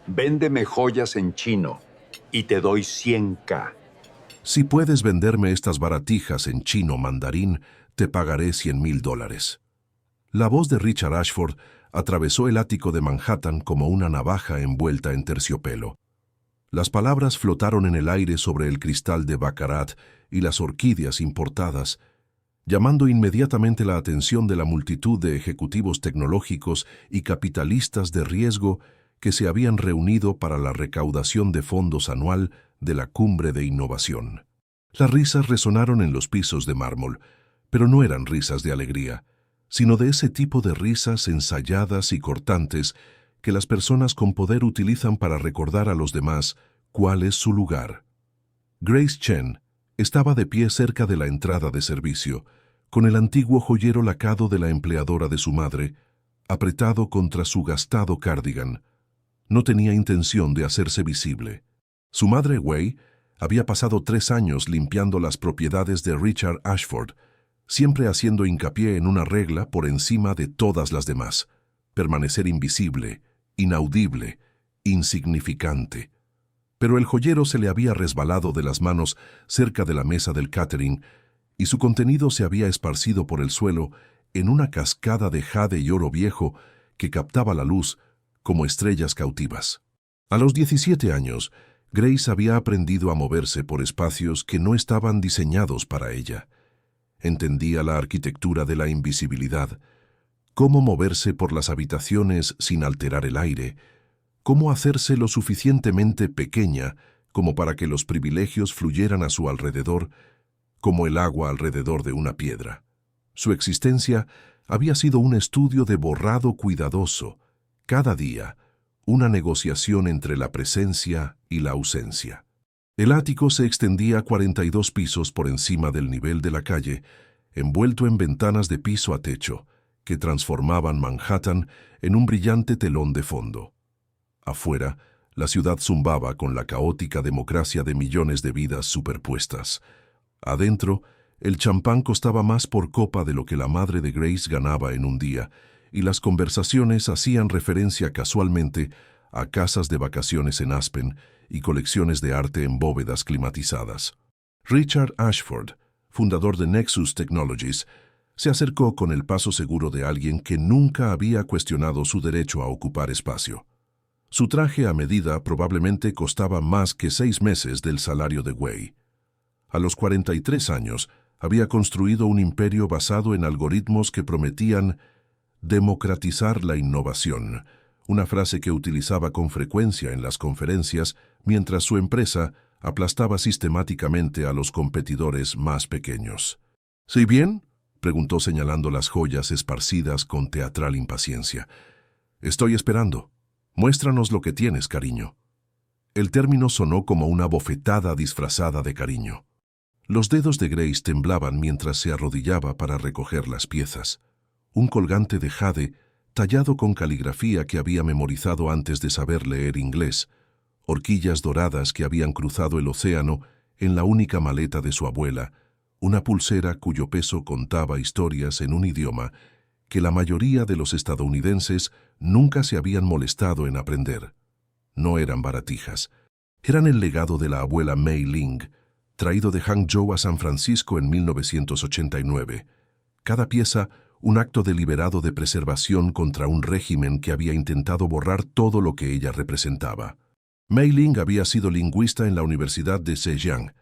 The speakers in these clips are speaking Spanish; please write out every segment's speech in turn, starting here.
Véndeme joyas en chino y te doy 100K. Si puedes venderme estas baratijas en chino mandarín, te pagaré $100,000. La voz de Richard Ashford atravesó el ático de Manhattan como una navaja envuelta en terciopelo. Las palabras flotaron en el aire sobre el cristal de baccarat y las orquídeas importadas, llamando inmediatamente la atención de la multitud de ejecutivos tecnológicos y capitalistas de riesgo que se habían reunido para la recaudación de fondos anual de la Cumbre de Innovación. Las risas resonaron en los pisos de mármol, pero no eran risas de alegría, sino de ese tipo de risas ensayadas y cortantes que las personas con poder utilizan para recordar a los demás cuál es su lugar. Grace Chen estaba de pie cerca de la entrada de servicio, con el antiguo joyero lacado de la empleadora de su madre, apretado contra su gastado cardigan. No tenía intención de hacerse visible. Su madre, Wei, había pasado 3 años limpiando las propiedades de Richard Ashford, siempre haciendo hincapié en una regla por encima de todas las demás: permanecer invisible, inaudible, insignificante. Pero el joyero se le había resbalado de las manos cerca de la mesa del catering y su contenido se había esparcido por el suelo en una cascada de jade y oro viejo que captaba la luz como estrellas cautivas. A los 17 años, Grace había aprendido a moverse por espacios que no estaban diseñados para ella. Entendía la arquitectura de la invisibilidad, cómo moverse por las habitaciones sin alterar el aire, cómo hacerse lo suficientemente pequeña como para que los privilegios fluyeran a su alrededor, como el agua alrededor de una piedra. Su existencia había sido un estudio de borrado cuidadoso, cada día, una negociación entre la presencia y la ausencia. El ático se extendía 42 pisos por encima del nivel de la calle, envuelto en ventanas de piso a techo, que transformaban Manhattan en un brillante telón de fondo. Afuera, la ciudad zumbaba con la caótica democracia de millones de vidas superpuestas. Adentro, el champán costaba más por copa de lo que la madre de Grace ganaba en un día, y las conversaciones hacían referencia casualmente a casas de vacaciones en Aspen y colecciones de arte en bóvedas climatizadas. Richard Ashford, fundador de Nexus Technologies, se acercó con el paso seguro de alguien que nunca había cuestionado su derecho a ocupar espacio. Su traje a medida probablemente costaba más que 6 meses del salario de Wei. A los 43 años, había construido un imperio basado en algoritmos que prometían democratizar la innovación, una frase que utilizaba con frecuencia en las conferencias mientras su empresa aplastaba sistemáticamente a los competidores más pequeños. ¿Sí bien?, preguntó señalando las joyas esparcidas con teatral impaciencia. Estoy esperando. Muéstranos lo que tienes, cariño. El término sonó como una bofetada disfrazada de cariño. Los dedos de Grace temblaban mientras se arrodillaba para recoger las piezas. Un colgante de jade, tallado con caligrafía que había memorizado antes de saber leer inglés, horquillas doradas que habían cruzado el océano en la única maleta de su abuela, una pulsera cuyo peso contaba historias en un idioma que la mayoría de los estadounidenses nunca se habían molestado en aprender. No eran baratijas. Eran el legado de la abuela Mei Ling, traído de Hangzhou a San Francisco en 1989. Cada pieza, un acto deliberado de preservación contra un régimen que había intentado borrar todo lo que ella representaba. Mei Ling había sido lingüista en la Universidad de Zhejiang,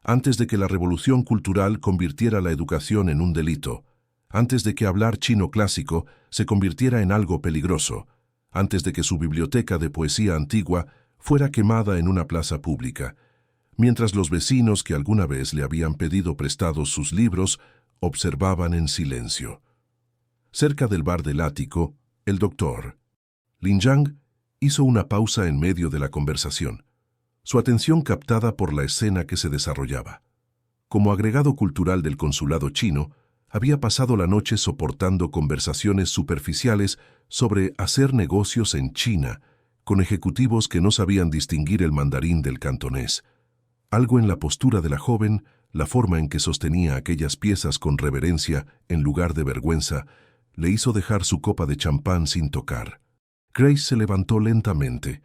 antes de que la revolución cultural convirtiera la educación en un delito, antes de que hablar chino clásico se convirtiera en algo peligroso, antes de que su biblioteca de poesía antigua fuera quemada en una plaza pública, mientras los vecinos que alguna vez le habían pedido prestados sus libros observaban en silencio. Cerca del bar del ático, el doctor Lin Yang hizo una pausa en medio de la conversación, su atención captada por la escena que se desarrollaba. Como agregado cultural del consulado chino, había pasado la noche soportando conversaciones superficiales sobre hacer negocios en China, con ejecutivos que no sabían distinguir el mandarín del cantonés. Algo en la postura de la joven, la forma en que sostenía aquellas piezas con reverencia en lugar de vergüenza, le hizo dejar su copa de champán sin tocar. Grace se levantó lentamente,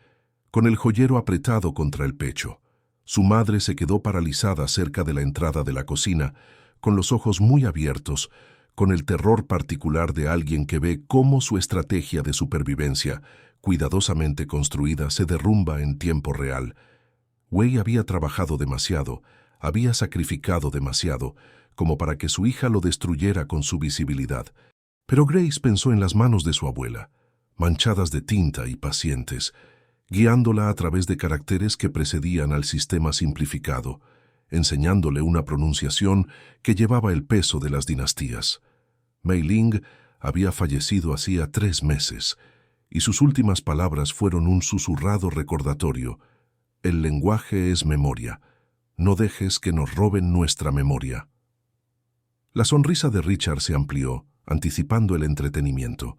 con el joyero apretado contra el pecho. Su madre se quedó paralizada cerca de la entrada de la cocina, con los ojos muy abiertos, con el terror particular de alguien que ve cómo su estrategia de supervivencia, cuidadosamente construida, se derrumba en tiempo real. Wei había trabajado demasiado, había sacrificado demasiado, como para que su hija lo destruyera con su visibilidad. Pero Grace pensó en las manos de su abuela, manchadas de tinta y pacientes, guiándola a través de caracteres que precedían al sistema simplificado, enseñándole una pronunciación que llevaba el peso de las dinastías. Mei Ling había fallecido hacía 3 meses, y sus últimas palabras fueron un susurrado recordatorio: el lenguaje es memoria. No dejes que nos roben nuestra memoria. La sonrisa de Richard se amplió, anticipando el entretenimiento.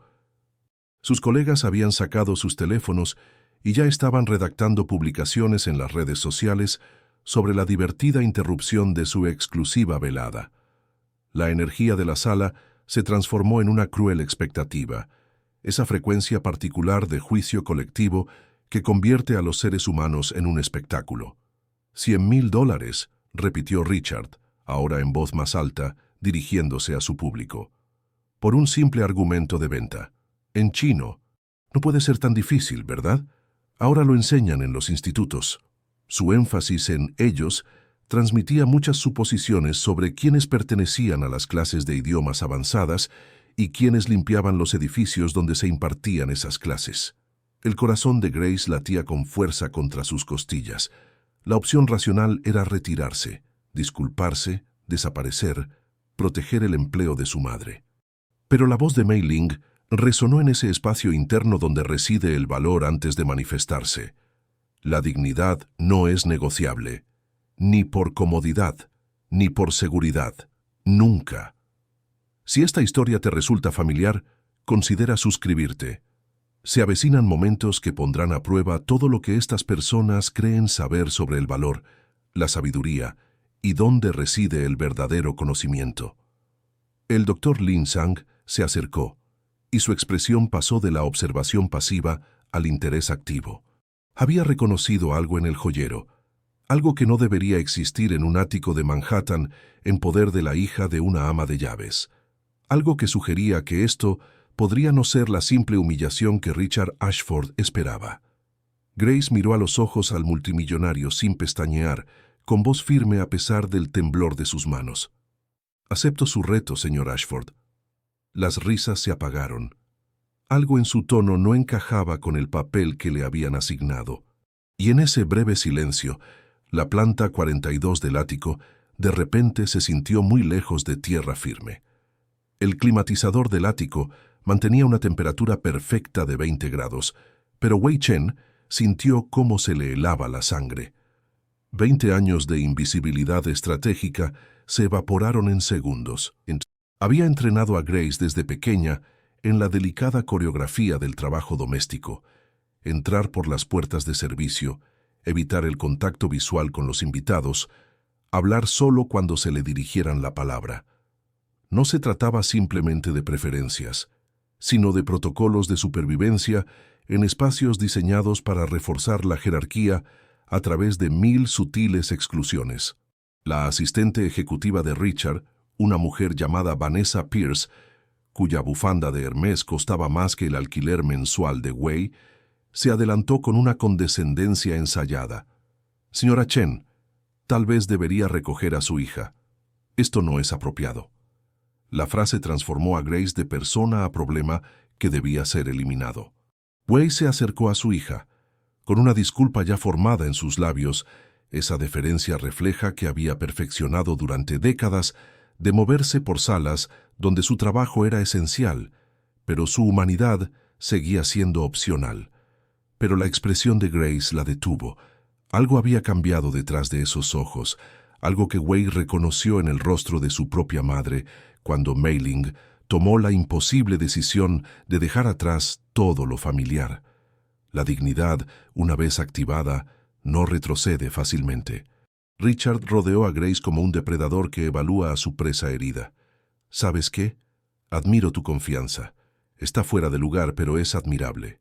Sus colegas habían sacado sus teléfonos y ya estaban redactando publicaciones en las redes sociales sobre la divertida interrupción de su exclusiva velada. La energía de la sala se transformó en una cruel expectativa, esa frecuencia particular de juicio colectivo que convierte a los seres humanos en un espectáculo. $100,000, repitió Richard, ahora en voz más alta, dirigiéndose a su público. Por un simple argumento de venta. En chino. No puede ser tan difícil, ¿verdad? Ahora lo enseñan en los institutos. Su énfasis en ellos transmitía muchas suposiciones sobre quiénes pertenecían a las clases de idiomas avanzadas y quiénes limpiaban los edificios donde se impartían esas clases. El corazón de Grace latía con fuerza contra sus costillas. La opción racional era retirarse, disculparse, desaparecer, proteger el empleo de su madre. Pero la voz de Mei Ling resonó en ese espacio interno donde reside el valor antes de manifestarse. La dignidad no es negociable, ni por comodidad, ni por seguridad, nunca. Si esta historia te resulta familiar, considera suscribirte. Se avecinan momentos que pondrán a prueba todo lo que estas personas creen saber sobre el valor, la sabiduría y dónde reside el verdadero conocimiento. El doctor Lin Sang se acercó, y su expresión pasó de la observación pasiva al interés activo. Había reconocido algo en el joyero, algo que no debería existir en un ático de Manhattan en poder de la hija de una ama de llaves. Algo que sugería que esto podría no ser la simple humillación que Richard Ashford esperaba. Grace miró a los ojos al multimillonario sin pestañear, con voz firme a pesar del temblor de sus manos. «Acepto su reto, señor Ashford». Las risas se apagaron. Algo en su tono no encajaba con el papel que le habían asignado. Y en ese breve silencio, la planta 42 del ático de repente se sintió muy lejos de tierra firme. El climatizador del ático mantenía una temperatura perfecta de 20 grados, pero Wei Chen sintió cómo se le helaba la sangre. 20 años de invisibilidad estratégica se evaporaron en segundos. Había entrenado a Grace desde pequeña en la delicada coreografía del trabajo doméstico: entrar por las puertas de servicio, evitar el contacto visual con los invitados, hablar solo cuando se le dirigieran la palabra. No se trataba simplemente de preferencias, sino de protocolos de supervivencia en espacios diseñados para reforzar la jerarquía a través de 1000 sutiles exclusiones. La asistente ejecutiva de Richard, una mujer llamada Vanessa Pierce, cuya bufanda de Hermès costaba más que el alquiler mensual de Wei, se adelantó con una condescendencia ensayada. «Señora Chen, tal vez debería recoger a su hija. Esto no es apropiado». La frase transformó a Grace de persona a problema que debía ser eliminado. Wei se acercó a su hija. Con una disculpa ya formada en sus labios, esa deferencia refleja que había perfeccionado durante décadas de moverse por salas donde su trabajo era esencial, pero su humanidad seguía siendo opcional. Pero la expresión de Grace la detuvo. Algo había cambiado detrás de esos ojos, algo que Wei reconoció en el rostro de su propia madre cuando Mei Ling tomó la imposible decisión de dejar atrás todo lo familiar. La dignidad, una vez activada, no retrocede fácilmente. Richard rodeó a Grace como un depredador que evalúa a su presa herida. «¿Sabes qué? Admiro tu confianza. Está fuera de lugar, pero es admirable».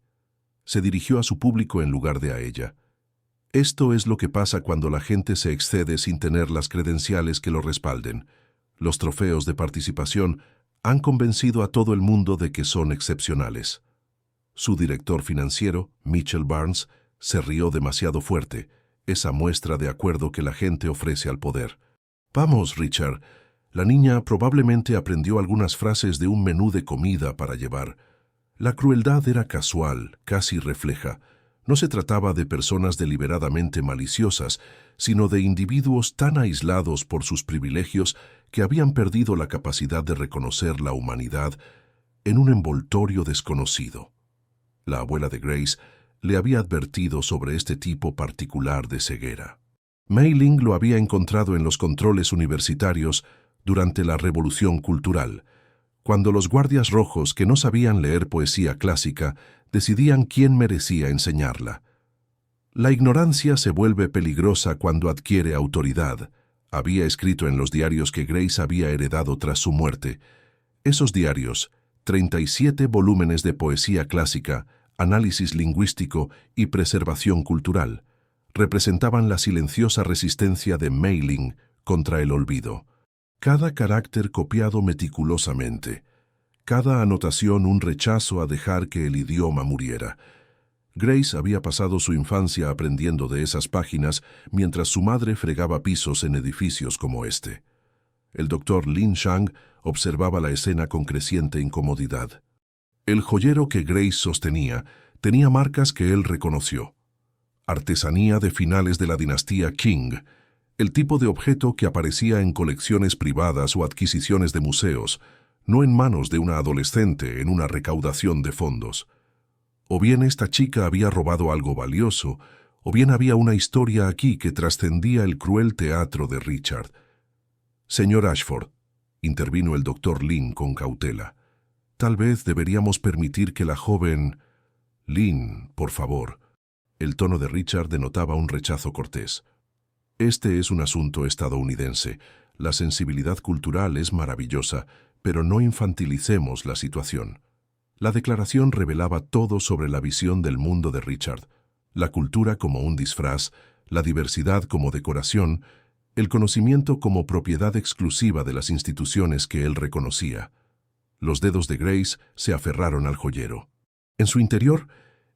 Se dirigió a su público en lugar de a ella. Esto es lo que pasa cuando la gente se excede sin tener las credenciales que lo respalden. Los trofeos de participación han convencido a todo el mundo de que son excepcionales. Su director financiero, Mitchell Barnes, se rió demasiado fuerte, esa muestra de acuerdo que la gente ofrece al poder. Vamos, Richard. La niña probablemente aprendió algunas frases de un menú de comida para llevar. La crueldad era casual, casi refleja. No se trataba de personas deliberadamente maliciosas, sino de individuos tan aislados por sus privilegios que habían perdido la capacidad de reconocer la humanidad en un envoltorio desconocido. La abuela de Grace le había advertido sobre este tipo particular de ceguera. Mei Ling lo había encontrado en los controles universitarios durante la Revolución Cultural, cuando los guardias rojos que no sabían leer poesía clásica decidían quién merecía enseñarla. La ignorancia se vuelve peligrosa cuando adquiere autoridad. Había escrito en los diarios que Grace había heredado tras su muerte. Esos diarios, 37 volúmenes de poesía clásica, análisis lingüístico y preservación cultural, representaban la silenciosa resistencia de Mei Ling contra el olvido. Cada carácter copiado meticulosamente, cada anotación un rechazo a dejar que el idioma muriera. Grace había pasado su infancia aprendiendo de esas páginas mientras su madre fregaba pisos en edificios como este. El doctor Lin Shang observaba la escena con creciente incomodidad. El joyero que Grace sostenía tenía marcas que él reconoció. Artesanía de finales de la dinastía Qing, el tipo de objeto que aparecía en colecciones privadas o adquisiciones de museos, no en manos de una adolescente en una recaudación de fondos. O bien esta chica había robado algo valioso, o bien había una historia aquí que trascendía el cruel teatro de Richard. Señor Ashford, intervino el doctor Lin con cautela, tal vez deberíamos permitir que la joven... Lin, por favor. El tono de Richard denotaba un rechazo cortés. Este es un asunto estadounidense. La sensibilidad cultural es maravillosa, pero no infantilicemos la situación. La declaración revelaba todo sobre la visión del mundo de Richard. La cultura como un disfraz, la diversidad como decoración, el conocimiento como propiedad exclusiva de las instituciones que él reconocía. Los dedos de Grace se aferraron al joyero. En su interior,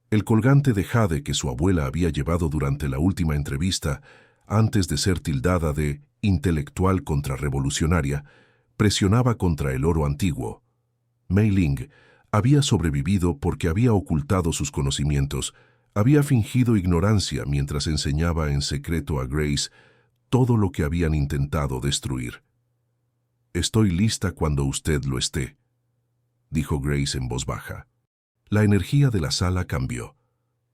el colgante de jade que su abuela había llevado durante la última entrevista, antes de ser tildada de intelectual contrarrevolucionaria, presionaba contra el oro antiguo. Mei Ling había sobrevivido porque había ocultado sus conocimientos, había fingido ignorancia mientras enseñaba en secreto a Grace todo lo que habían intentado destruir. «Estoy lista cuando usted lo esté», dijo Grace en voz baja. La energía de la sala cambió.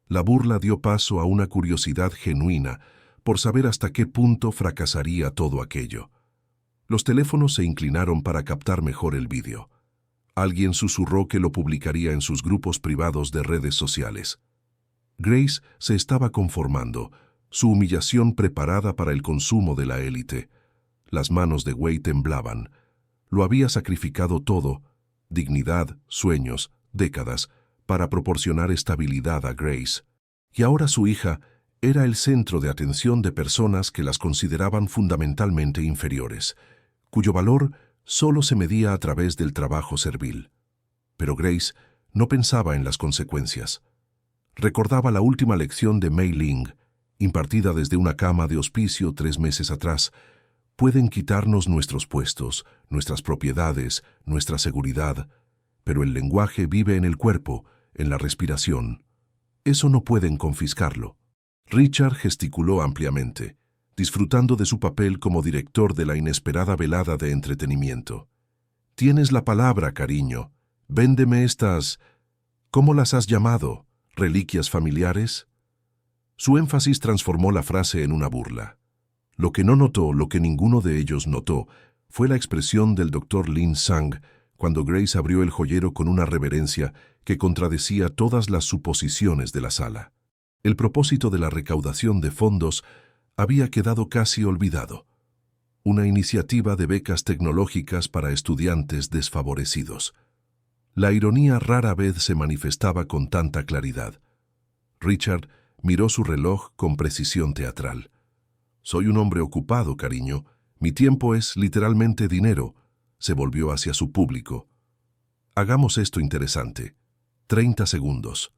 La burla dio paso a una curiosidad genuina por saber hasta qué punto fracasaría todo aquello. Los teléfonos se inclinaron para captar mejor el vídeo. Alguien susurró que lo publicaría en sus grupos privados de redes sociales. Grace se estaba conformando, su humillación preparada para el consumo de la élite. Las manos de Wei temblaban. Lo había sacrificado todo, dignidad, sueños, décadas, para proporcionar estabilidad a Grace. Y ahora su hija era el centro de atención de personas que las consideraban fundamentalmente inferiores, cuyo valor solo se medía a través del trabajo servil. Pero Grace no pensaba en las consecuencias. Recordaba la última lección de Mei Ling, impartida desde una cama de hospicio 3 meses atrás. Pueden quitarnos nuestros puestos, nuestras propiedades, nuestra seguridad, pero el lenguaje vive en el cuerpo, en la respiración. Eso no pueden confiscarlo. Richard gesticuló ampliamente, disfrutando de su papel como director de la inesperada velada de entretenimiento. «Tienes la palabra, cariño. Véndeme estas... ¿Cómo las has llamado? ¿Reliquias familiares?» Su énfasis transformó la frase en una burla. Lo que no notó, lo que ninguno de ellos notó, fue la expresión del doctor Lin Shang cuando Grace abrió el joyero con una reverencia que contradecía todas las suposiciones de la sala. El propósito de la recaudación de fondos había quedado casi olvidado. Una iniciativa de becas tecnológicas para estudiantes desfavorecidos. La ironía rara vez se manifestaba con tanta claridad. Richard miró su reloj con precisión teatral. «Soy un hombre ocupado, cariño. Mi tiempo es literalmente dinero», se volvió hacia su público. «Hagamos esto interesante. 30 segundos.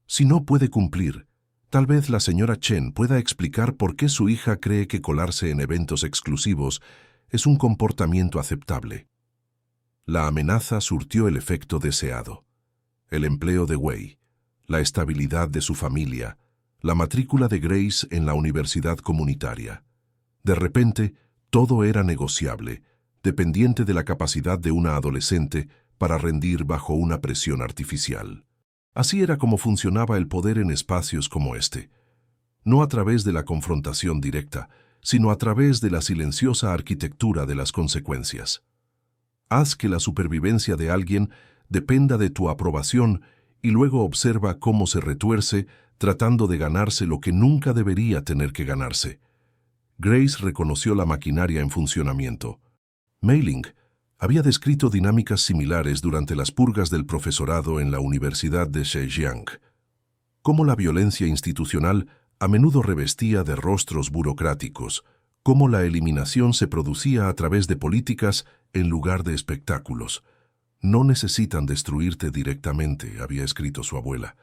Si no puede cumplir, tal vez la señora Chen pueda explicar por qué su hija cree que colarse en eventos exclusivos es un comportamiento aceptable». La amenaza surtió el efecto deseado. El empleo de Wei, la estabilidad de su familia, la matrícula de Grace en la universidad comunitaria. De repente, todo era negociable, dependiente de la capacidad de una adolescente para rendir bajo una presión artificial. Así era como funcionaba el poder en espacios como este. No a través de la confrontación directa, sino a través de la silenciosa arquitectura de las consecuencias. Haz que la supervivencia de alguien dependa de tu aprobación y luego observa cómo se retuerce tratando de ganarse lo que nunca debería tener que ganarse. Grace reconoció la maquinaria en funcionamiento. Mei Ling había descrito dinámicas similares durante las purgas del profesorado en la Universidad de Zhejiang. Cómo la violencia institucional a menudo revestía de rostros burocráticos, cómo la eliminación se producía a través de políticas en lugar de espectáculos. «No necesitan destruirte directamente», había escrito su abuela.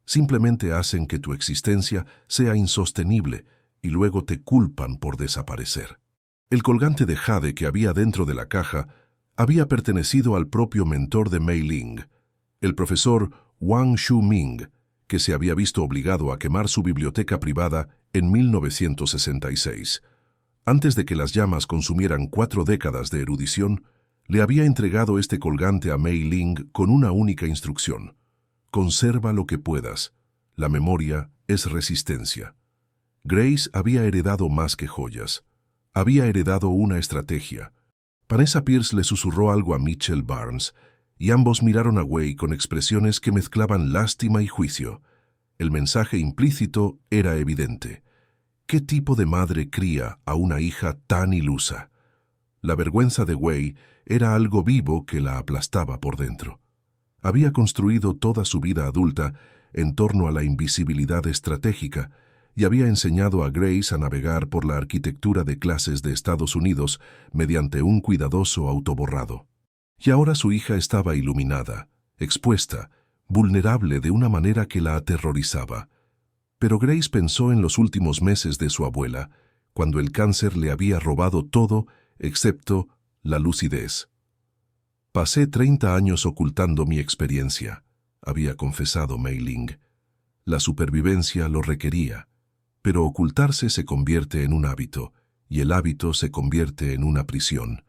«Simplemente hacen que tu existencia sea insostenible y luego te culpan por desaparecer». El colgante de jade que había dentro de la caja había pertenecido al propio mentor de Mei Ling, el profesor Wang Shu-ming, que se había visto obligado a quemar su biblioteca privada en 1966. Antes de que las llamas consumieran 4 décadas de erudición, le había entregado este colgante a Mei Ling con una única instrucción: conserva lo que puedas. La memoria es resistencia. Grace había heredado más que joyas. Había heredado una estrategia. Vanessa Pierce le susurró algo a Mitchell Barnes, y ambos miraron a Wei con expresiones que mezclaban lástima y juicio. El mensaje implícito era evidente. ¿Qué tipo de madre cría a una hija tan ilusa? La vergüenza de Wei era algo vivo que la aplastaba por dentro. Había construido toda su vida adulta en torno a la invisibilidad estratégica y había enseñado a Grace a navegar por la arquitectura de clases de Estados Unidos mediante un cuidadoso autoborrado. Y ahora su hija estaba iluminada, expuesta, vulnerable de una manera que la aterrorizaba. Pero Grace pensó en los últimos meses de su abuela, cuando el cáncer le había robado todo excepto la lucidez. «Pasé 30 años ocultando mi experiencia», había confesado Mei Ling. La supervivencia lo requería, pero ocultarse se convierte en un hábito, y el hábito se convierte en una prisión.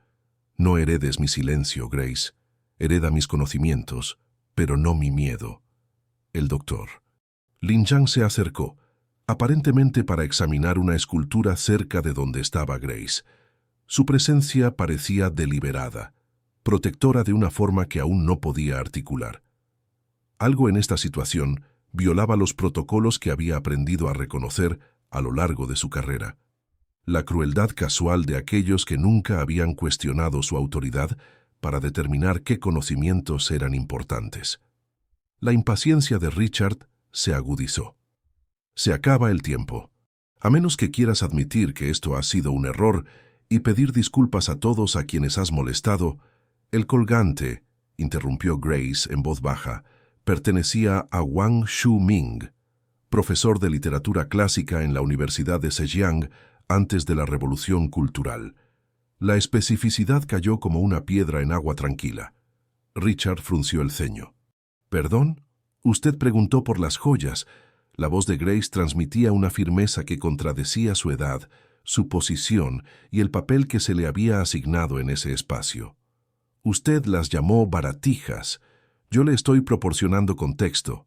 No heredes mi silencio, Grace. Hereda mis conocimientos, pero no mi miedo. El doctor. Lin Zhang se acercó, aparentemente para examinar una escultura cerca de donde estaba Grace. Su presencia parecía deliberada, protectora de una forma que aún no podía articular. Algo en esta situación violaba los protocolos que había aprendido a reconocer a lo largo de su carrera. La crueldad casual de aquellos que nunca habían cuestionado su autoridad para determinar qué conocimientos eran importantes. La impaciencia de Richard se agudizó. «Se acaba el tiempo. A menos que quieras admitir que esto ha sido un error y pedir disculpas a todos a quienes has molestado, el colgante», interrumpió Grace en voz baja, pertenecía a Wang Shu-ming, profesor de literatura clásica en la Universidad de Zhejiang antes de la Revolución Cultural. La especificidad cayó como una piedra en agua tranquila. Richard frunció el ceño. «¿Perdón? Usted preguntó por las joyas». La voz de Grace transmitía una firmeza que contradecía su edad, su posición y el papel que se le había asignado en ese espacio. «Usted las llamó baratijas. Yo le estoy proporcionando contexto.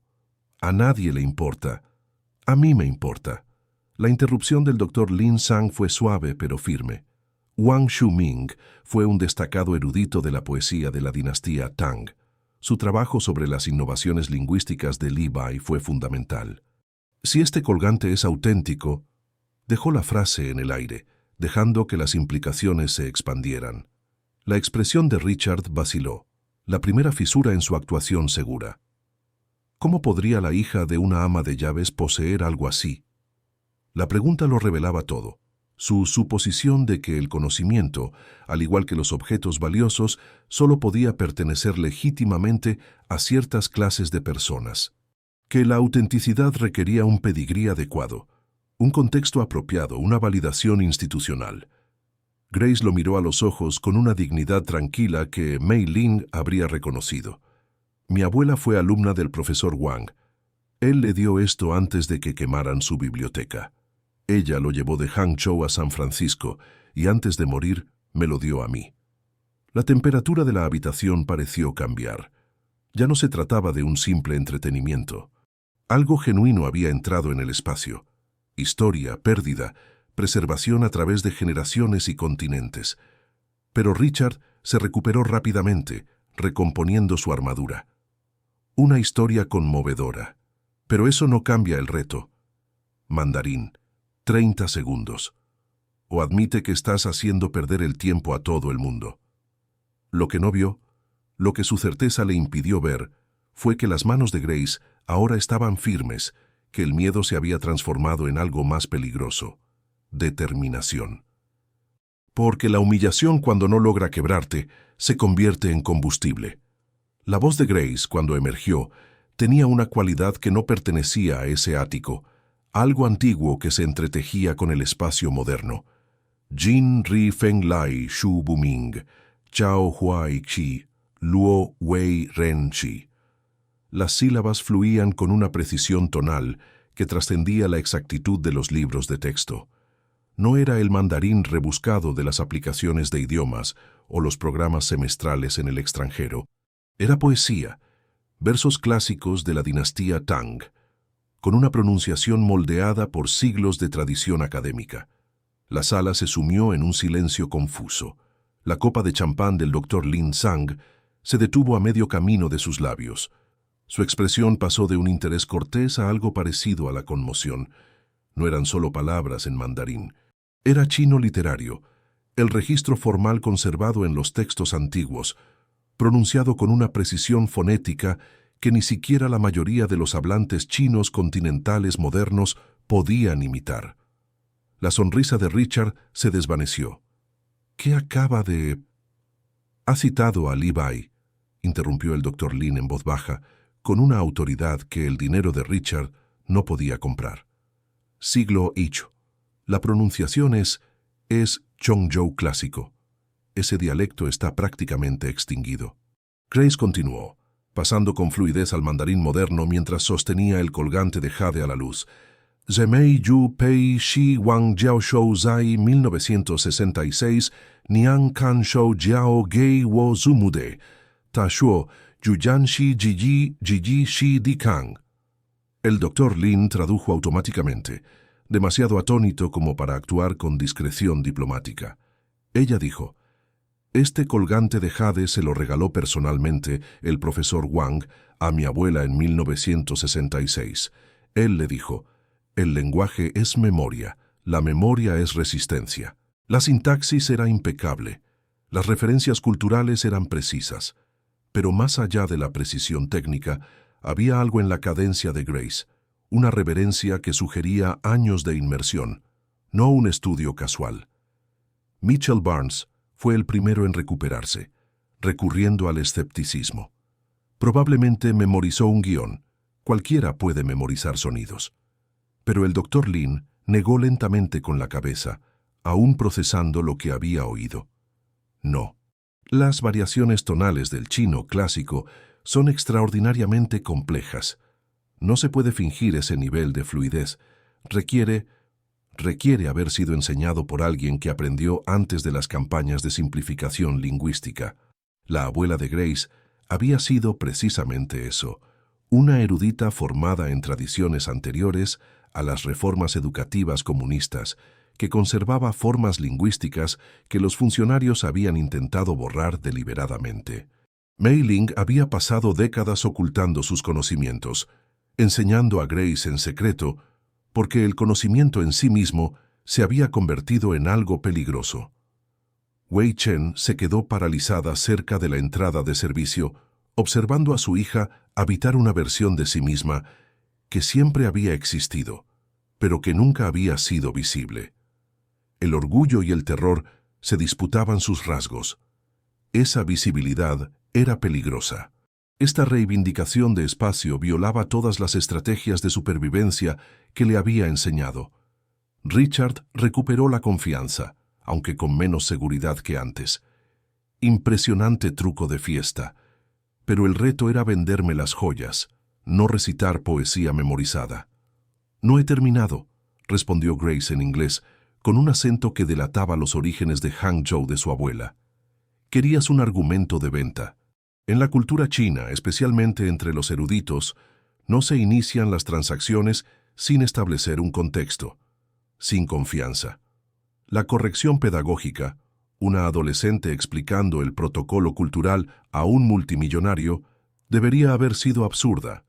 A nadie le importa. A mí me importa». La interrupción del Dr. Lin Zhang fue suave pero firme. Wang Shu-ming fue un destacado erudito de la poesía de la dinastía Tang. Su trabajo sobre las innovaciones lingüísticas de Li Bai fue fundamental. «Si este colgante es auténtico», dejó la frase en el aire, dejando que las implicaciones se expandieran. La expresión de Richard vaciló, la primera fisura en su actuación segura. ¿Cómo podría la hija de una ama de llaves poseer algo así? La pregunta lo revelaba todo. Su suposición de que el conocimiento, al igual que los objetos valiosos, solo podía pertenecer legítimamente a ciertas clases de personas. Que la autenticidad requería un pedigrí adecuado, un contexto apropiado, una validación institucional. Grace lo miró a los ojos con una dignidad tranquila que Mei Ling habría reconocido. Mi abuela fue alumna del profesor Wang. Él le dio esto antes de que quemaran su biblioteca. Ella lo llevó de Hangzhou a San Francisco y antes de morir me lo dio a mí. La temperatura de la habitación pareció cambiar. Ya no se trataba de un simple entretenimiento. Algo genuino había entrado en el espacio. Historia, pérdida, preservación a través de generaciones y continentes. Pero Richard se recuperó rápidamente, recomponiendo su armadura. Una historia conmovedora. Pero eso no cambia el reto. Mandarín, 30 segundos. O admite que estás haciendo perder el tiempo a todo el mundo. Lo que no vio, lo que su certeza le impidió ver, fue que las manos de Grace ahora estaban firmes, que el miedo se había transformado en algo más peligroso: determinación. Porque la humillación, cuando no logra quebrarte, se convierte en combustible. La voz de Grace, cuando emergió, tenía una cualidad que no pertenecía a ese ático, algo antiguo que se entretejía con el espacio moderno. Jin Ri Feng Lai Shu Buming, Chao Huai Chi, Luo Wei Ren Chi. Las sílabas fluían con una precisión tonal que trascendía la exactitud de los libros de texto. No era el mandarín rebuscado de las aplicaciones de idiomas o los programas semestrales en el extranjero. Era poesía, versos clásicos de la dinastía Tang, con una pronunciación moldeada por siglos de tradición académica. La sala se sumió en un silencio confuso. La copa de champán del Dr. Lin Sang se detuvo a medio camino de sus labios. Su expresión pasó de un interés cortés a algo parecido a la conmoción. No eran solo palabras en mandarín. Era chino literario, el registro formal conservado en los textos antiguos, pronunciado con una precisión fonética que ni siquiera la mayoría de los hablantes chinos continentales modernos podían imitar. La sonrisa de Richard se desvaneció. ¿Qué acaba de...? «Ha citado a Li Bai», interrumpió el Dr. Lin en voz baja, con una autoridad que el dinero de Richard no podía comprar. Siglo VIII. La pronunciación es Chongzhou clásico. Ese dialecto está prácticamente extinguido. Grace continuó, pasando con fluidez al mandarín moderno mientras sostenía el colgante de jade a la luz. Zemei Yu Pei Shi Wang Jiao Shou Zai 1966 Nian Kan Shou Jiao Gei Wo Zumude Ta Shuo Yuyanshi Jiji Jiji Shi Di Kang. El Dr. Lin tradujo automáticamente, demasiado atónito como para actuar con discreción diplomática. Ella dijo: «Este colgante de jade se lo regaló personalmente el profesor Wang a mi abuela en 1966. Él le dijo: el lenguaje es memoria, la memoria es resistencia. La sintaxis era impecable, las referencias culturales eran precisas, pero más allá de la precisión técnica, había algo en la cadencia de Grace, una reverencia que sugería años de inmersión, no un estudio casual». Mitchell Barnes fue el primero en recuperarse, recurriendo al escepticismo. Probablemente memorizó un guión. Cualquiera puede memorizar sonidos. Pero el Dr. Lin negó lentamente con la cabeza, aún procesando lo que había oído. No. Las variaciones tonales del chino clásico son extraordinariamente complejas. No se puede fingir ese nivel de fluidez. Requiere haber sido enseñado por alguien que aprendió antes de las campañas de simplificación lingüística. La abuela de Grace había sido precisamente eso, una erudita formada en tradiciones anteriores a las reformas educativas comunistas, que conservaba formas lingüísticas que los funcionarios habían intentado borrar deliberadamente. Mei Ling había pasado décadas ocultando sus conocimientos, enseñando a Grace en secreto, porque el conocimiento en sí mismo se había convertido en algo peligroso. Wei Chen se quedó paralizada cerca de la entrada de servicio, observando a su hija habitar una versión de sí misma que siempre había existido, pero que nunca había sido visible. El orgullo y el terror se disputaban sus rasgos. Esa visibilidad era peligrosa. Esta reivindicación de espacio violaba todas las estrategias de supervivencia que le había enseñado. Richard recuperó la confianza, aunque con menos seguridad que antes. Impresionante truco de fiesta. Pero el reto era venderme las joyas, no recitar poesía memorizada. «No he terminado», respondió Grace en inglés, con un acento que delataba los orígenes de Hangzhou de su abuela. «Querías un argumento de venta. En la cultura china, especialmente entre los eruditos, no se inician las transacciones sin establecer un contexto, sin confianza. La corrección pedagógica, una adolescente explicando el protocolo cultural a un multimillonario, debería haber sido absurda.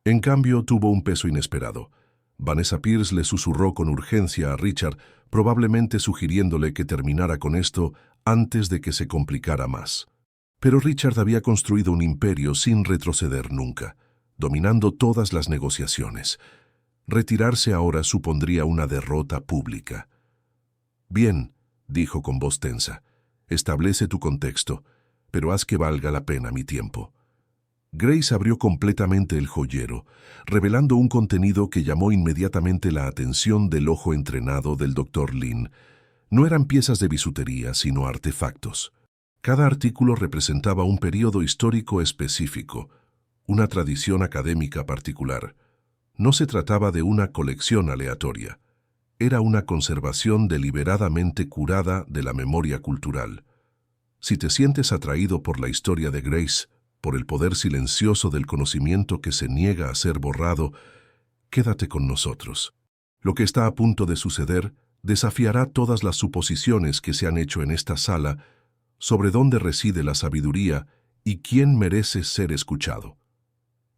En cambio, tuvo un peso inesperado. Vanessa Pierce le susurró con urgencia a Richard, probablemente sugiriéndole que terminara con esto antes de que se complicara más. Pero Richard había construido un imperio sin retroceder nunca, dominando todas las negociaciones. Retirarse ahora supondría una derrota pública. «Bien», dijo con voz tensa, «establece tu contexto, pero haz que valga la pena mi tiempo». Grace abrió completamente el joyero, revelando un contenido que llamó inmediatamente la atención del ojo entrenado del Dr. Lin. No eran piezas de bisutería, sino artefactos. Cada artículo representaba un período histórico específico, una tradición académica particular. No se trataba de una colección aleatoria. Era una conservación deliberadamente curada de la memoria cultural. Si te sientes atraído por la historia de Grace, por el poder silencioso del conocimiento que se niega a ser borrado, quédate con nosotros. Lo que está a punto de suceder desafiará todas las suposiciones que se han hecho en esta sala sobre dónde reside la sabiduría y quién merece ser escuchado.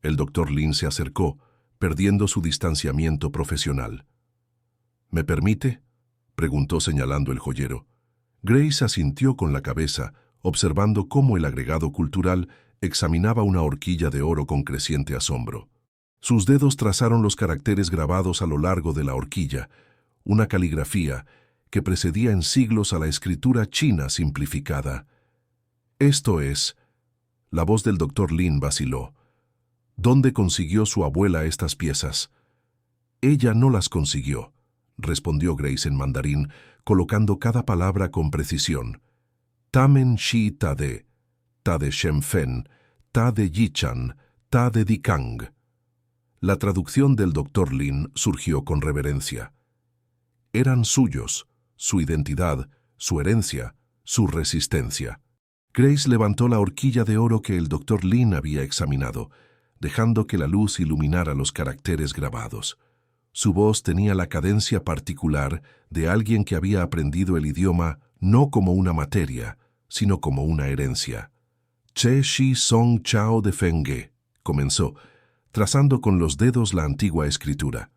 El Dr. Lin se acercó, perdiendo su distanciamiento profesional. «¿Me permite?», preguntó señalando el joyero. Grace asintió con la cabeza, observando cómo el agregado cultural examinaba una horquilla de oro con creciente asombro. Sus dedos trazaron los caracteres grabados a lo largo de la horquilla, una caligrafía que precedía en siglos a la escritura china simplificada. «Esto es...» La voz del Dr. Lin vaciló. «¿Dónde consiguió su abuela estas piezas?» «Ella no las consiguió», respondió Grace en mandarín, colocando cada palabra con precisión. «Tamen shi ta de Shenzhen, ta de Yichan, ta de Dikang». La traducción del Dr. Lin surgió con reverencia. Eran suyos, su identidad, su herencia, su resistencia. Grace levantó la horquilla de oro que el Dr. Lin había examinado, dejando que la luz iluminara los caracteres grabados. Su voz tenía la cadencia particular de alguien que había aprendido el idioma no como una materia, sino como una herencia. «Che Shi Song Chao de Fengge», comenzó, trazando con los dedos la antigua escritura.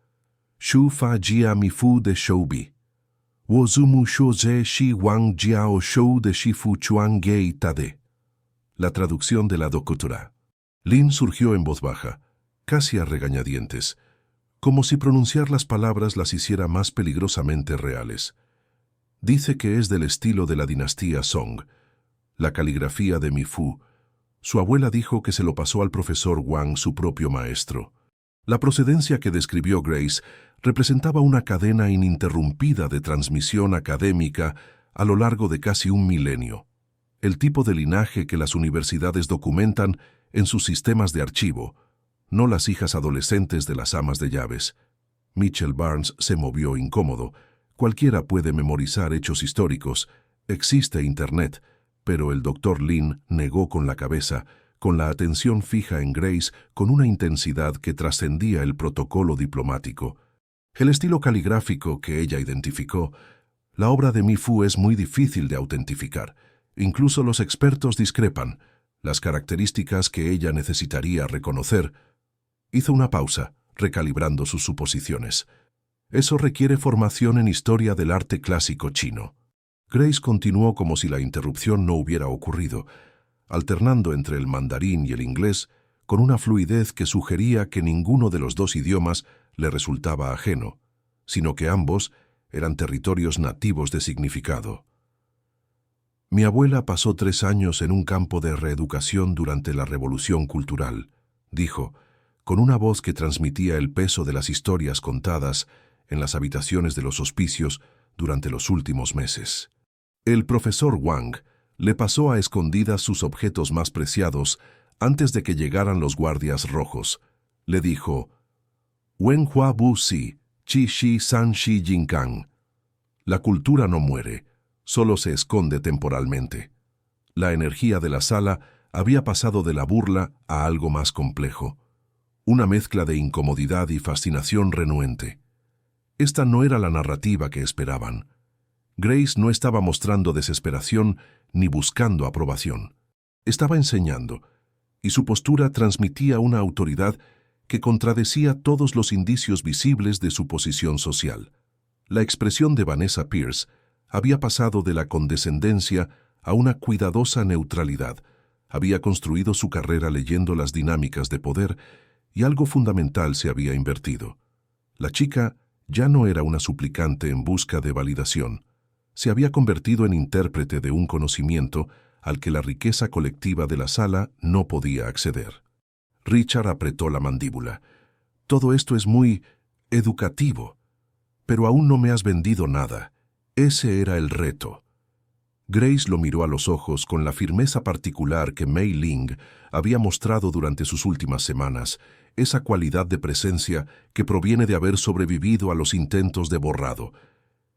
«Shu Fa Jia Mi Fu de Shoubi. Wozumu Shu Ze Shi Wang Jiao Shou de Shifu Chuang Gei Tade». La traducción de la docutura. Lin surgió en voz baja, casi a regañadientes, como si pronunciar las palabras las hiciera más peligrosamente reales. Dice que es del estilo de la dinastía Song. La caligrafía de Mi Fu. Su abuela dijo que se lo pasó al profesor Wang, su propio maestro. La procedencia que describió Grace representaba una cadena ininterrumpida de transmisión académica a lo largo de casi un milenio. El tipo de linaje que las universidades documentan en sus sistemas de archivo, no las hijas adolescentes de las amas de llaves. Mitchell Barnes se movió incómodo. Cualquiera puede memorizar hechos históricos. Existe Internet. Pero el Dr. Lin negó con la cabeza, con la atención fija en Grace, con una intensidad que trascendía el protocolo diplomático. El estilo caligráfico que ella identificó. La obra de Mi Fu es muy difícil de autentificar. Incluso los expertos discrepan. Las características que ella necesitaría reconocer. Hizo una pausa, recalibrando sus suposiciones. Eso requiere formación en historia del arte clásico chino. Grace continuó como si la interrupción no hubiera ocurrido. alternando entre el mandarín y el inglés con una fluidez que sugería que ninguno de los dos idiomas le resultaba ajeno, sino que ambos eran territorios nativos de significado. Mi abuela pasó 3 años en un campo de reeducación durante la Revolución Cultural, dijo, con una voz que transmitía el peso de las historias contadas en las habitaciones de los hospicios durante los últimos meses. El profesor Wang le pasó a escondidas sus objetos más preciados antes de que llegaran los guardias rojos. Le dijo, Wen Hua Bu Si, Chi Shi San Shi Jin Kang. La cultura no muere, solo se esconde temporalmente. La energía de la sala había pasado de la burla a algo más complejo, una mezcla de incomodidad y fascinación renuente. Esta no era la narrativa que esperaban. Grace no estaba mostrando desesperación ni buscando aprobación. Estaba enseñando, y su postura transmitía una autoridad que contradecía todos los indicios visibles de su posición social. La expresión de Vanessa Pierce había pasado de la condescendencia a una cuidadosa neutralidad. Había construido su carrera leyendo las dinámicas de poder y algo fundamental se había invertido. La chica ya no era una suplicante en busca de validación. Se había convertido en intérprete de un conocimiento al que la riqueza colectiva de la sala no podía acceder. Richard apretó la mandíbula. Todo esto es muy educativo, pero aún no me has vendido nada. Ese era el reto. Grace lo miró a los ojos con la firmeza particular que Mei Ling había mostrado durante sus últimas semanas, esa cualidad de presencia que proviene de haber sobrevivido a los intentos de borrado,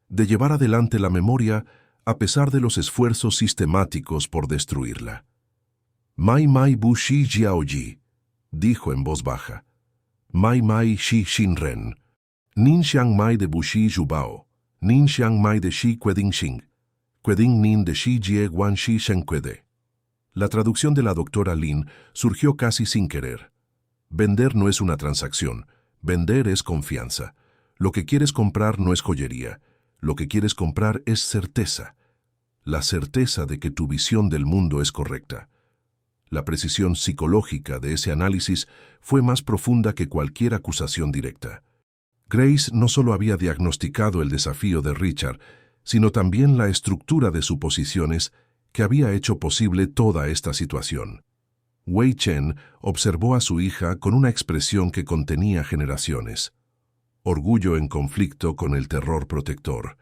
de llevar adelante la memoria a pesar de los esfuerzos sistemáticos por destruirla. Mai Mai Bu Shi Jiaoji, dijo en voz baja. Mai Mai Shi Shinren. Nin Xiang Mai de Bu Shi Zhubao. Nin Xiang Mai de Shi Queding Xing. Queding Nin de Shi Jie Guan Shi Shen Quede. La traducción de la doctora Lin surgió casi sin querer. Vender no es una transacción. Vender es confianza. Lo que quieres comprar no es joyería. Lo que quieres comprar es certeza. La certeza de que tu visión del mundo es correcta. La precisión psicológica de ese análisis fue más profunda que cualquier acusación directa. Grace no solo había diagnosticado el desafío de Richard, sino también la estructura de suposiciones que había hecho posible toda esta situación. Wei Chen observó a su hija con una expresión que contenía generaciones. Orgullo en conflicto con el terror protector.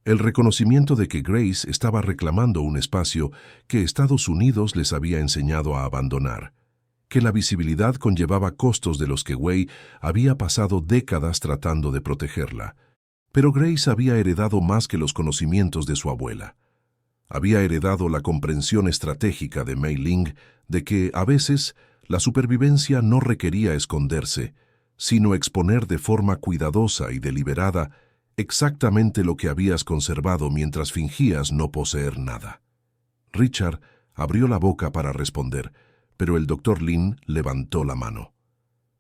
El reconocimiento de que Grace estaba reclamando un espacio que Estados Unidos les había enseñado a abandonar, que la visibilidad conllevaba costos de los que Wei había pasado décadas tratando de protegerla. Pero Grace había heredado más que los conocimientos de su abuela. Había heredado la comprensión estratégica de Mei Ling de que, a veces, la supervivencia no requería esconderse, sino exponer de forma cuidadosa y deliberada exactamente lo que habías conservado mientras fingías no poseer nada. Richard abrió la boca para responder, pero el doctor Lin levantó la mano.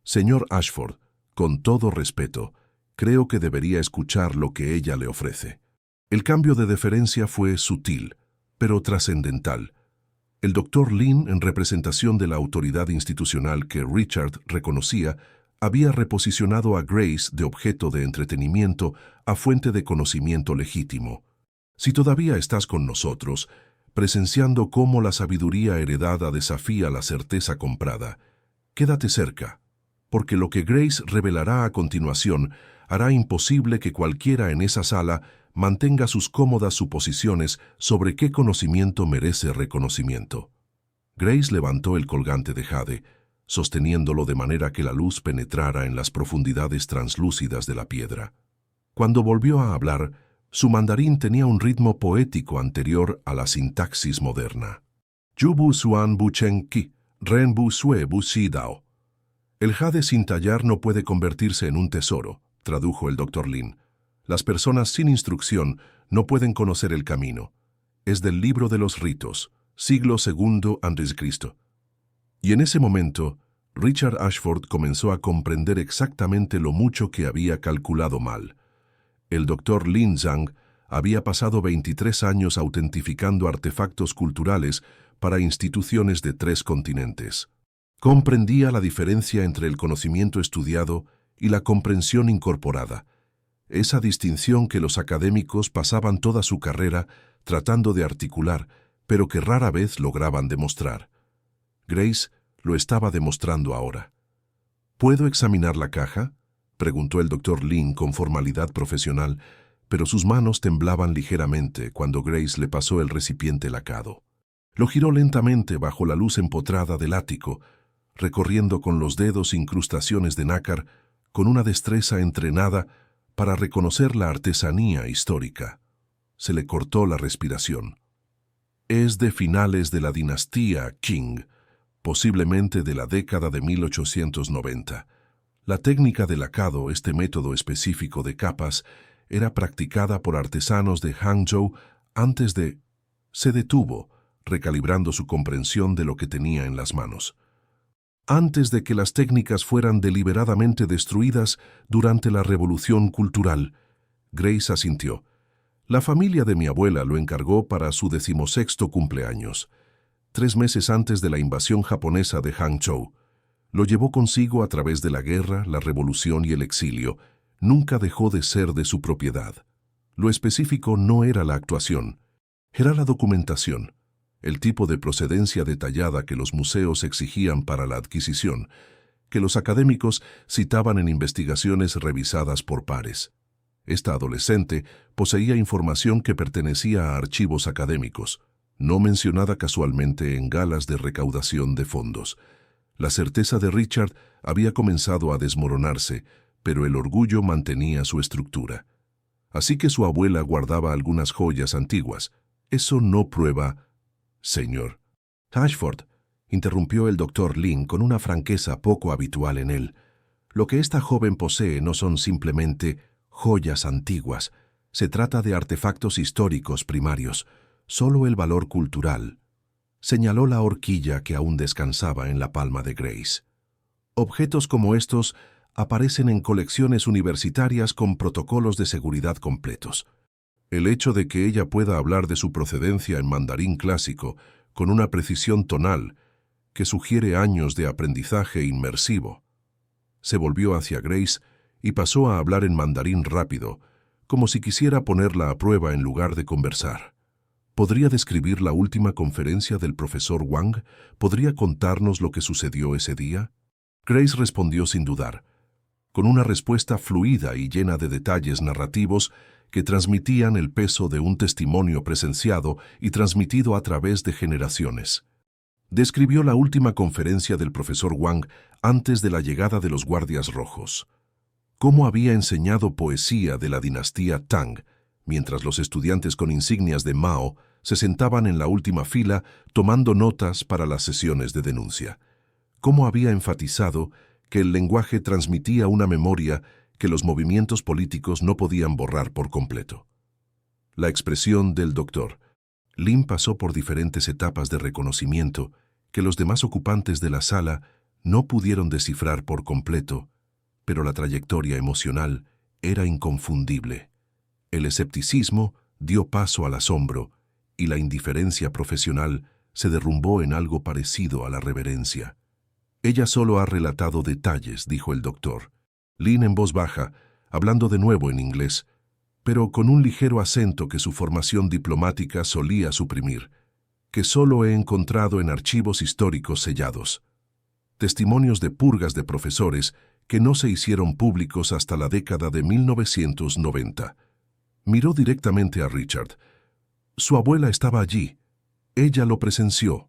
Señor Ashford, con todo respeto, creo que debería escuchar lo que ella le ofrece. El cambio de deferencia fue sutil, pero trascendental. El doctor Lin, en representación de la autoridad institucional que Richard reconocía, había reposicionado a Grace de objeto de entretenimiento a fuente de conocimiento legítimo. Si todavía estás con nosotros, presenciando cómo la sabiduría heredada desafía la certeza comprada, quédate cerca, porque lo que Grace revelará a continuación hará imposible que cualquiera en esa sala mantenga sus cómodas suposiciones sobre qué conocimiento merece reconocimiento. Grace levantó el colgante de jade, sosteniéndolo de manera que la luz penetrara en las profundidades translúcidas de la piedra. Cuando volvió a hablar, su mandarín tenía un ritmo poético anterior a la sintaxis moderna. Yu bu suan bu chen ki, ren bu sue bu si dao. El jade sin tallar no puede convertirse en un tesoro, tradujo el doctor Lin. Las personas sin instrucción no pueden conocer el camino. Es del libro de los ritos, siglo II a.C. Y en ese momento, Richard Ashford comenzó a comprender exactamente lo mucho que había calculado mal. El doctor Lin Zhang había pasado 23 años autentificando artefactos culturales para instituciones de 3 continentes. Comprendía la diferencia entre el conocimiento estudiado y la comprensión incorporada, esa distinción que los académicos pasaban toda su carrera tratando de articular, pero que rara vez lograban demostrar. Grace lo estaba demostrando ahora. ¿Puedo examinar la caja?, preguntó el Dr. Lin con formalidad profesional, pero sus manos temblaban ligeramente cuando Grace le pasó el recipiente lacado. Lo giró lentamente bajo la luz empotrada del ático, recorriendo con los dedos incrustaciones de nácar con una destreza entrenada para reconocer la artesanía histórica. Se le cortó la respiración. Es de finales de la dinastía Qing, posiblemente de la década de 1890. La técnica de lacado, este método específico de capas, era practicada por artesanos de Hangzhou antes de... Se detuvo, recalibrando su comprensión de lo que tenía en las manos. Antes de que las técnicas fueran deliberadamente destruidas durante la Revolución Cultural, Grace asintió. La familia de mi abuela lo encargó para su 16º cumpleaños, 3 meses antes de la invasión japonesa de Hangzhou. Lo llevó consigo a través de la guerra, la revolución y el exilio. Nunca dejó de ser de su propiedad. Lo específico no era la actuación, era la documentación, el tipo de procedencia detallada que los museos exigían para la adquisición, que los académicos citaban en investigaciones revisadas por pares. Esta adolescente poseía información que pertenecía a archivos académicos, no mencionada casualmente en galas de recaudación de fondos. La certeza de Richard había comenzado a desmoronarse, pero el orgullo mantenía su estructura. Así que su abuela guardaba algunas joyas antiguas. Eso no prueba... Señor Ashford, interrumpió el Dr. Lin con una franqueza poco habitual en él. Lo que esta joven posee no son simplemente joyas antiguas. Se trata de artefactos históricos primarios. Solo el valor cultural. Señaló la horquilla que aún descansaba en la palma de Grace. Objetos como estos aparecen en colecciones universitarias con protocolos de seguridad completos. El hecho de que ella pueda hablar de su procedencia en mandarín clásico con una precisión tonal que sugiere años de aprendizaje inmersivo. Se volvió hacia Grace y pasó a hablar en mandarín rápido, como si quisiera ponerla a prueba en lugar de conversar. ¿Podría describir la última conferencia del profesor Wang? ¿Podría contarnos lo que sucedió ese día? Grace respondió sin dudar, con una respuesta fluida y llena de detalles narrativos que transmitían el peso de un testimonio presenciado y transmitido a través de generaciones. Describió la última conferencia del profesor Wang antes de la llegada de los guardias rojos. Cómo había enseñado poesía de la dinastía Tang, mientras los estudiantes con insignias de Mao se sentaban en la última fila tomando notas para las sesiones de denuncia. Cómo había enfatizado que el lenguaje transmitía una memoria que los movimientos políticos no podían borrar por completo. La expresión del doctor Lin pasó por diferentes etapas de reconocimiento que los demás ocupantes de la sala no pudieron descifrar por completo, pero la trayectoria emocional era inconfundible. El escepticismo dio paso al asombro y la indiferencia profesional se derrumbó en algo parecido a la reverencia. Ella solo ha relatado detalles, dijo el doctor. Lin en voz baja, hablando de nuevo en inglés, pero con un ligero acento que su formación diplomática solía suprimir, que solo he encontrado en archivos históricos sellados. Testimonios de purgas de profesores que no se hicieron públicos hasta la década de 1990. Miró directamente a Richard. Su abuela estaba allí. Ella lo presenció.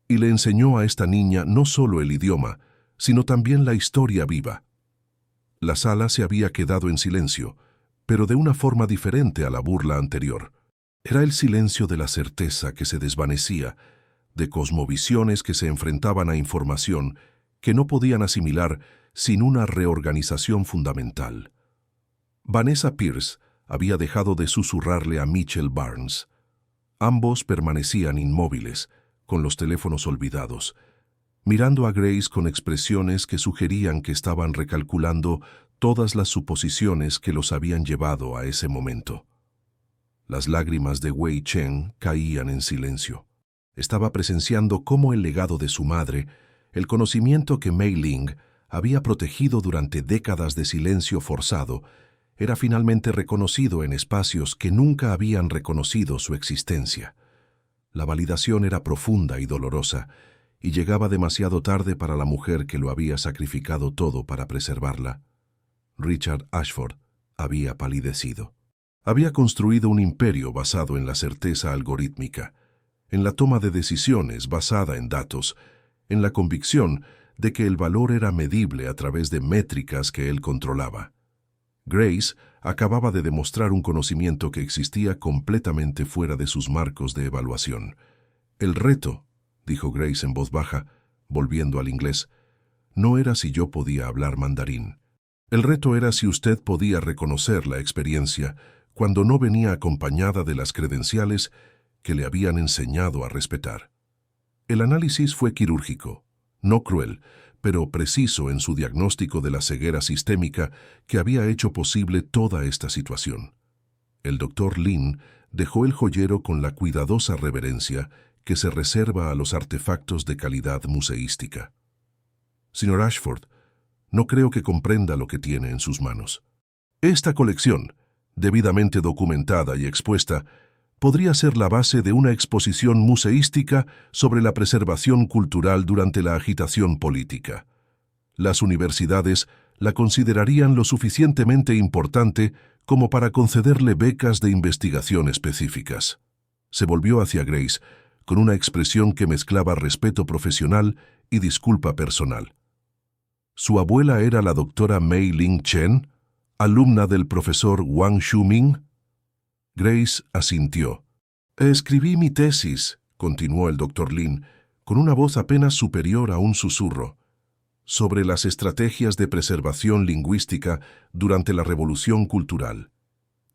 Y le enseñó a esta niña no solo el idioma, sino también la historia viva. La sala se había quedado en silencio, pero de una forma diferente a la burla anterior. Era el silencio de la certeza que se desvanecía, de cosmovisiones que se enfrentaban a información que no podían asimilar sin una reorganización fundamental. Vanessa Pierce había dejado de susurrarle a Mitchell Barnes. Ambos permanecían inmóviles, con los teléfonos olvidados, mirando a Grace con expresiones que sugerían que estaban recalculando todas las suposiciones que los habían llevado a ese momento. Las lágrimas de Wei Chen caían en silencio. Estaba presenciando cómo el legado de su madre, el conocimiento que Mei Ling había protegido durante décadas de silencio forzado, era finalmente reconocido en espacios que nunca habían reconocido su existencia. La validación era profunda y dolorosa, y llegaba demasiado tarde para la mujer que lo había sacrificado todo para preservarla. Richard Ashford había palidecido. Había construido un imperio basado en la certeza algorítmica, en la toma de decisiones basada en datos, en la convicción de que el valor era medible a través de métricas que él controlaba. Grace acababa de demostrar un conocimiento que existía completamente fuera de sus marcos de evaluación. El reto, dijo Grace en voz baja, volviendo al inglés, no era si yo podía hablar mandarín. El reto era si usted podía reconocer la experiencia cuando no venía acompañada de las credenciales que le habían enseñado a respetar. El análisis fue quirúrgico, no cruel, pero preciso en su diagnóstico de la ceguera sistémica que había hecho posible toda esta situación. El Dr. Lin dejó el joyero con la cuidadosa reverencia que se reserva a los artefactos de calidad museística. Señor Ashford, no creo que comprenda lo que tiene en sus manos. Esta colección, debidamente documentada y expuesta, podría ser la base de una exposición museística sobre la preservación cultural durante la agitación política. Las universidades la considerarían lo suficientemente importante como para concederle becas de investigación específicas. Se volvió hacia Grace con una expresión que mezclaba respeto profesional y disculpa personal. ¿Su abuela era la doctora Mei Ling Chen, alumna del profesor Wang Shuming? Grace asintió. Escribí mi tesis, continuó el Dr. Lin, con una voz apenas superior a un susurro, sobre las estrategias de preservación lingüística durante la Revolución Cultural.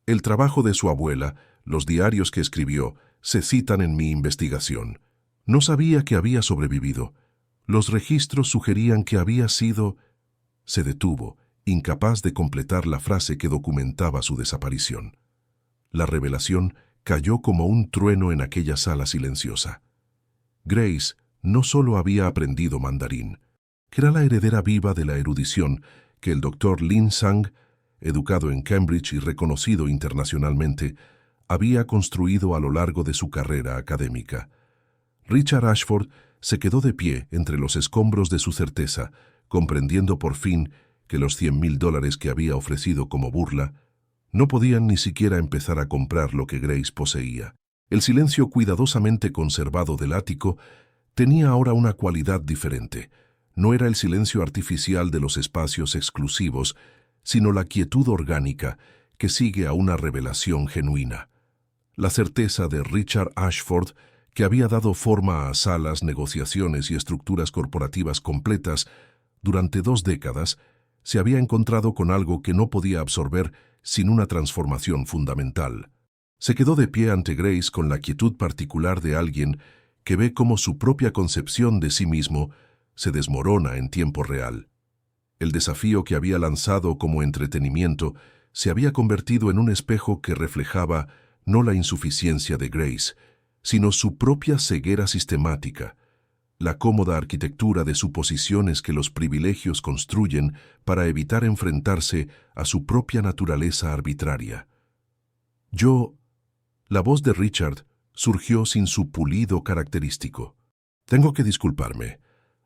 El trabajo de su abuela, los diarios que escribió, se citan en mi investigación. No sabía que había sobrevivido. Los registros sugerían que había sido... Se detuvo, incapaz de completar la frase que documentaba su desaparición. La revelación cayó como un trueno en aquella sala silenciosa. Grace no solo había aprendido mandarín, que era la heredera viva de la erudición que el Dr. Lin Sang, educado en Cambridge y reconocido internacionalmente, había construido a lo largo de su carrera académica. Richard Ashford se quedó de pie entre los escombros de su certeza, comprendiendo por fin que los $100,000 que había ofrecido como burla no podían ni siquiera empezar a comprar lo que Grace poseía. El silencio cuidadosamente conservado del ático tenía ahora una cualidad diferente. No era el silencio artificial de los espacios exclusivos, sino la quietud orgánica que sigue a una revelación genuina. La certeza de Richard Ashford, que había dado forma a salas, negociaciones y estructuras corporativas completas durante 2 décadas, se había encontrado con algo que no podía absorber sin una transformación fundamental. Se quedó de pie ante Grace con la quietud particular de alguien que ve cómo su propia concepción de sí mismo se desmorona en tiempo real. El desafío que había lanzado como entretenimiento se había convertido en un espejo que reflejaba no la insuficiencia de Grace, sino su propia ceguera sistemática, la cómoda arquitectura de suposiciones que los privilegios construyen para evitar enfrentarse a su propia naturaleza arbitraria. La voz de Richard surgió sin su pulido característico. Tengo que disculparme.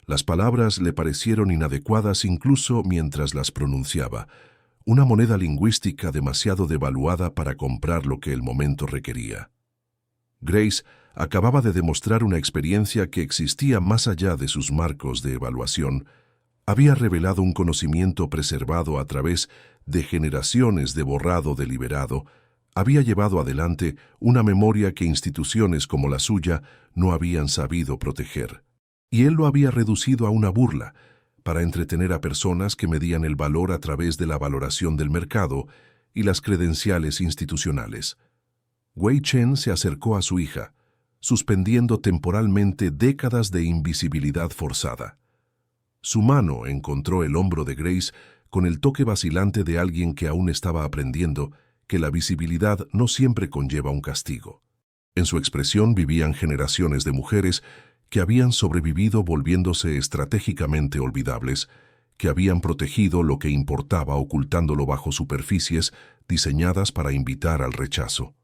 Las palabras le parecieron inadecuadas incluso mientras las pronunciaba, una moneda lingüística demasiado devaluada para comprar lo que el momento requería. Grace acababa de demostrar una experiencia que existía más allá de sus marcos de evaluación. Había revelado un conocimiento preservado a través de generaciones de borrado deliberado. Había llevado adelante una memoria que instituciones como la suya no habían sabido proteger. Y él lo había reducido a una burla, para entretener a personas que medían el valor a través de la valoración del mercado y las credenciales institucionales. Wei Chen se acercó a su hija, suspendiendo temporalmente décadas de invisibilidad forzada. Su mano encontró el hombro de Grace con el toque vacilante de alguien que aún estaba aprendiendo que la visibilidad no siempre conlleva un castigo. En su expresión vivían generaciones de mujeres que habían sobrevivido volviéndose estratégicamente olvidables, que habían protegido lo que importaba ocultándolo bajo superficies diseñadas para invitar al rechazo.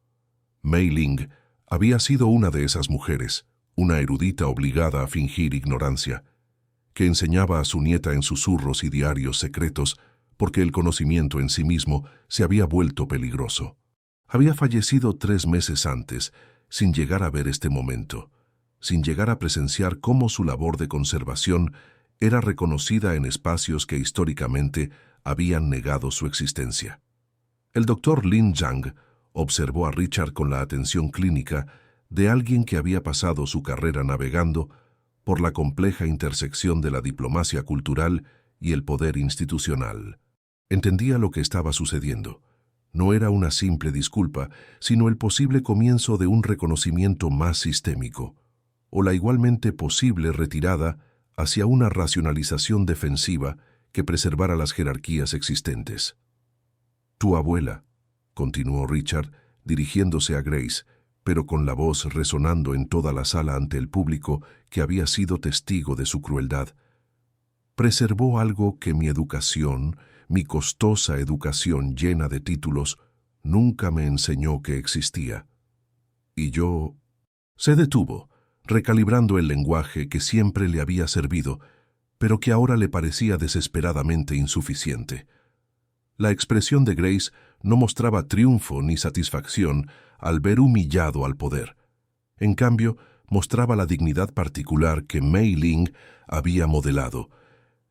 Mei Ling había sido una de esas mujeres, una erudita obligada a fingir ignorancia, que enseñaba a su nieta en susurros y diarios secretos porque el conocimiento en sí mismo se había vuelto peligroso. Había fallecido 3 meses antes, sin llegar a ver este momento, sin llegar a presenciar cómo su labor de conservación era reconocida en espacios que históricamente habían negado su existencia. El doctor Lin Zhang observó a Richard con la atención clínica de alguien que había pasado su carrera navegando por la compleja intersección de la diplomacia cultural y el poder institucional. Entendía lo que estaba sucediendo. No era una simple disculpa, sino el posible comienzo de un reconocimiento más sistémico, o la igualmente posible retirada hacia una racionalización defensiva que preservara las jerarquías existentes. «Tu abuela», continuó Richard, dirigiéndose a Grace, pero con la voz resonando en toda la sala ante el público que había sido testigo de su crueldad, «preservó algo que mi educación, mi costosa educación llena de títulos, nunca me enseñó que existía. Y yo...» Se detuvo, recalibrando el lenguaje que siempre le había servido, pero que ahora le parecía desesperadamente insuficiente. La expresión de Grace no mostraba triunfo ni satisfacción al ver humillado al poder. En cambio, mostraba la dignidad particular que Mei Ling había modelado,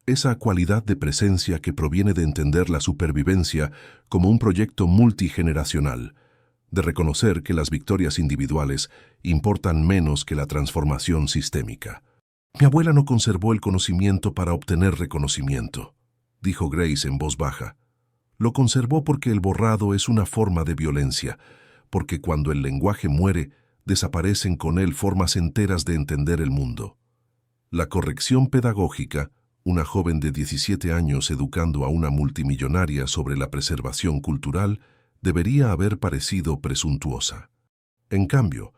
esa cualidad de presencia que proviene de entender la supervivencia como un proyecto multigeneracional, de reconocer que las victorias individuales importan menos que la transformación sistémica. «Mi abuela no conservó el conocimiento para obtener reconocimiento», dijo Grace en voz baja. «Lo conservó porque el borrado es una forma de violencia, porque cuando el lenguaje muere, desaparecen con él formas enteras de entender el mundo. La corrección pedagógica, una joven de 17 años educando a una multimillonaria sobre la preservación cultural, debería haber parecido presuntuosa. En cambio,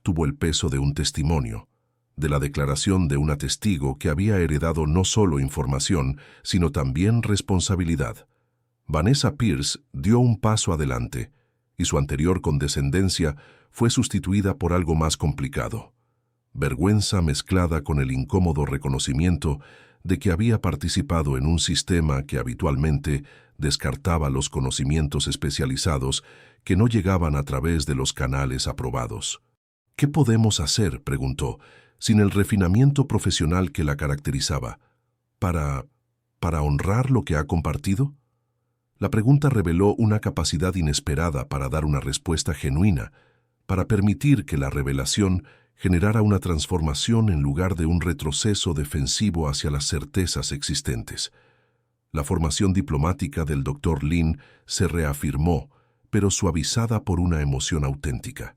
tuvo el peso de un testimonio, de la declaración de una testigo que había heredado no solo información, sino también responsabilidad. Vanessa Pierce dio un paso adelante, y su anterior condescendencia fue sustituida por algo más complicado. Vergüenza mezclada con el incómodo reconocimiento de que había participado en un sistema que habitualmente descartaba los conocimientos especializados que no llegaban a través de los canales aprobados. «¿Qué podemos hacer?», preguntó, «sin el refinamiento profesional que la caracterizaba, para honrar lo que ha compartido?» La pregunta reveló una capacidad inesperada para dar una respuesta genuina, para permitir que la revelación generara una transformación en lugar de un retroceso defensivo hacia las certezas existentes. La formación diplomática del Dr. Lin se reafirmó, pero suavizada por una emoción auténtica.